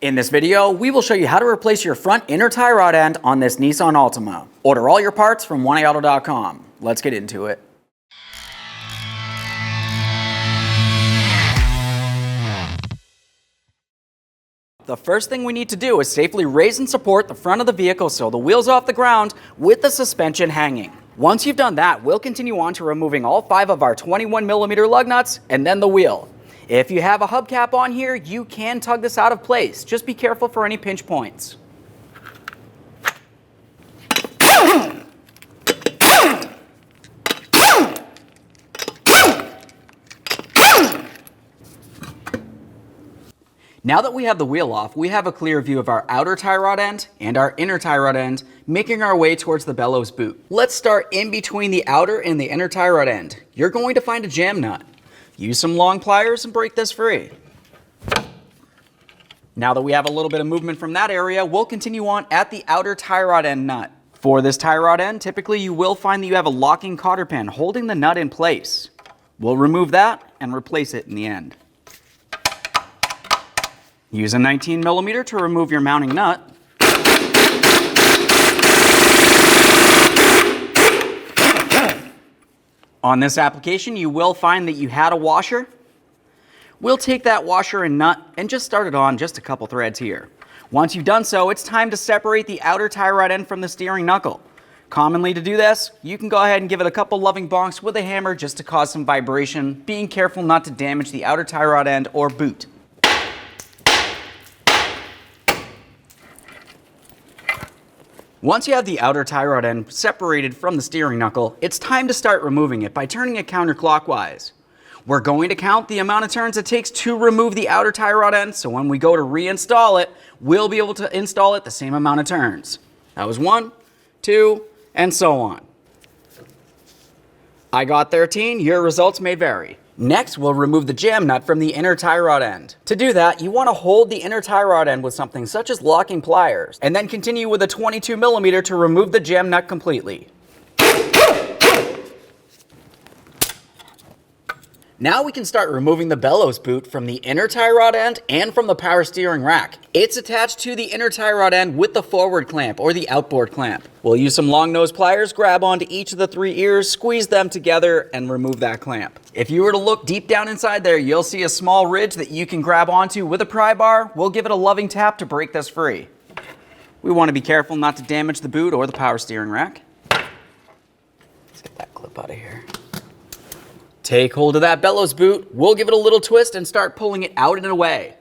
In this video, we will show you how to replace your front inner tie rod end on this Nissan Altima. Order all your parts from oneauto.com. Let's get into it. The first thing we need to do is safely raise and support the front of the vehicle so the wheel's off the ground with the suspension hanging. Once you've done that, we'll continue on to removing all 5 of our 21mm lug nuts and then the wheel. If you have a hubcap on here, you can tug this out of place. Just be careful for any pinch points. Now that we have the wheel off, we have a clear view of our outer tie rod end and our inner tie rod end, making our way towards the bellows boot. Let's start in between the outer and the inner tie rod end. You're going to find a jam nut. Use some long pliers and break this free. Now that we have a little bit of movement from that area, we'll continue on at the outer tie rod end nut. For this tie rod end, typically you will find that you have a locking cotter pin holding the nut in place. We'll remove that and replace it in the end. Use a 19mm to remove your mounting nut. On this application, you will find that you had a washer. We'll take that washer and nut and just start it on just a couple threads here. Once you've done so, it's time to separate the outer tie rod end from the steering knuckle. Commonly to do this, you can go ahead and give it a couple loving bonks with a hammer just to cause some vibration, being careful not to damage the outer tie rod end or boot. Once you have the outer tie rod end separated from the steering knuckle, it's time to start removing it by turning it counterclockwise. We're going to count the amount of turns it takes to remove the outer tie rod end, so when we go to reinstall it, we'll be able to install it the same amount of turns. That was 1, 2, and so on. I got 13, your results may vary. Next, we'll remove the jam nut from the inner tie rod end. To do that, you want to hold the inner tie rod end with something such as locking pliers, and then continue with a 22mm to remove the jam nut completely. Now we can start removing the bellows boot from the inner tie rod end and from the power steering rack. It's attached to the inner tie rod end with the forward clamp or the outboard clamp. We'll use some long nose pliers, grab onto each of the 3 ears, squeeze them together, and remove that clamp. If you were to look deep down inside there, you'll see a small ridge that you can grab onto with a pry bar. We'll give it a loving tap to break this free. We want to be careful not to damage the boot or the power steering rack. Let's get that clip out of here. Take hold of that bellows boot, we'll give it a little twist and start pulling it out and away.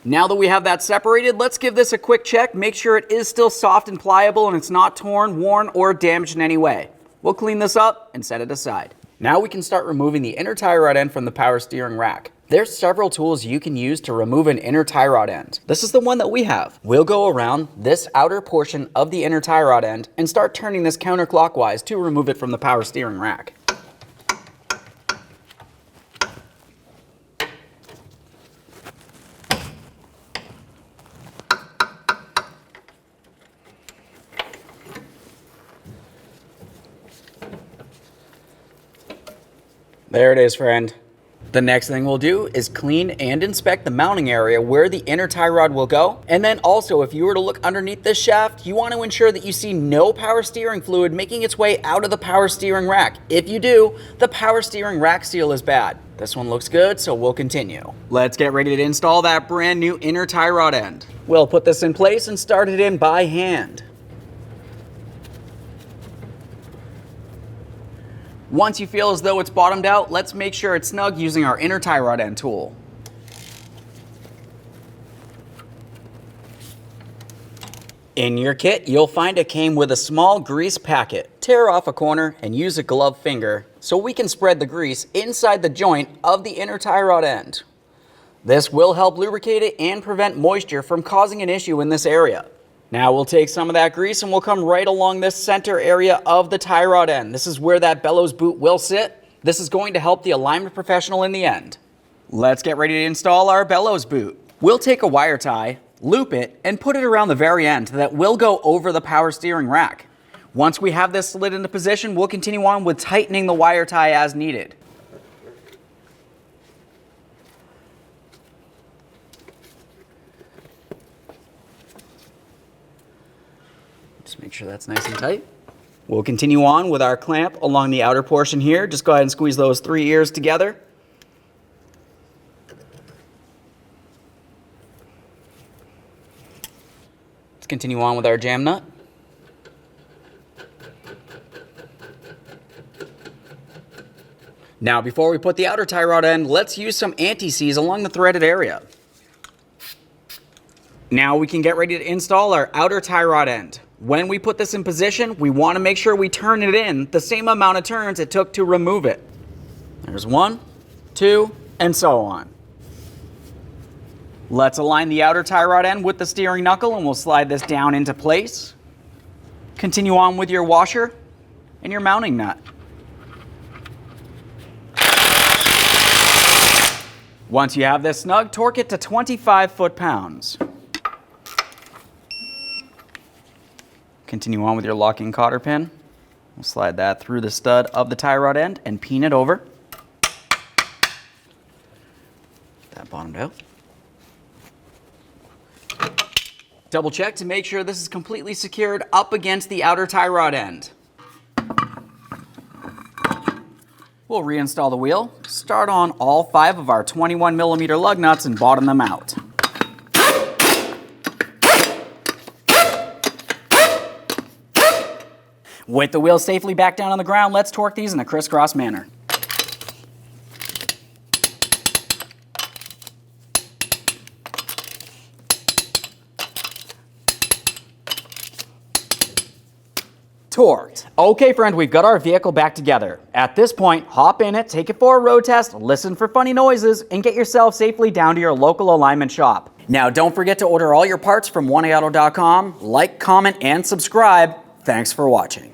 Now that we have that separated, let's give this a quick check. Make sure it is still soft and pliable and it's not torn, worn, or damaged in any way. We'll clean this up and set it aside. Now we can start removing the inner tie rod end from the power steering rack. There's several tools you can use to remove an inner tie rod end. This is the one that we have. We'll go around this outer portion of the inner tie rod end and start turning this counterclockwise to remove it from the power steering rack. There it is, friend. The next thing we'll do is clean and inspect the mounting area where the inner tie rod will go. And then also, if you were to look underneath this shaft, you want to ensure that you see no power steering fluid making its way out of the power steering rack. If you do, the power steering rack seal is bad. This one looks good, so we'll continue. Let's get ready to install that brand new inner tie rod end. We'll put this in place and start it in by hand. Once you feel as though it's bottomed out, let's make sure it's snug using our inner tie rod end tool. In your kit, you'll find it came with a small grease packet. Tear off a corner and use a glove finger so we can spread the grease inside the joint of the inner tie rod end. This will help lubricate it and prevent moisture from causing an issue in this area. Now we'll take some of that grease and we'll come right along this center area of the tie rod end. This is where that bellows boot will sit. This is going to help the alignment professional in the end. Let's get ready to install our bellows boot. We'll take a wire tie, loop it, and put it around the very end that will go over the power steering rack. Once we have this slid into position, we'll continue on with tightening the wire tie as needed. Just make sure that's nice and tight. We'll continue on with our clamp along the outer portion here. Just go ahead and squeeze those 3 ears together. Let's continue on with our jam nut. Now, before we put the outer tie rod end, let's use some anti-seize along the threaded area. Now we can get ready to install our outer tie rod end. When we put this in position, we want to make sure we turn it in the same amount of turns it took to remove it. There's 1, 2, and so on. Let's align the outer tie rod end with the steering knuckle and we'll slide this down into place. Continue on with your washer and your mounting nut. Once you have this snug, torque it to 25 foot-pounds. Continue on with your locking cotter pin. We'll slide that through the stud of the tie rod end and peen it over. That bottomed out. Double check to make sure this is completely secured up against the outer tie rod end. We'll reinstall the wheel, start on all 5 of our 21mm lug nuts and bottom them out. With the wheel safely back down on the ground, let's torque these in a crisscross manner. Torqued. Okay, friend, we've got our vehicle back together. At this point, hop in it, take it for a road test, listen for funny noises, and get yourself safely down to your local alignment shop. Now, don't forget to order all your parts from oneauto.com. Like, comment, and subscribe. Thanks for watching.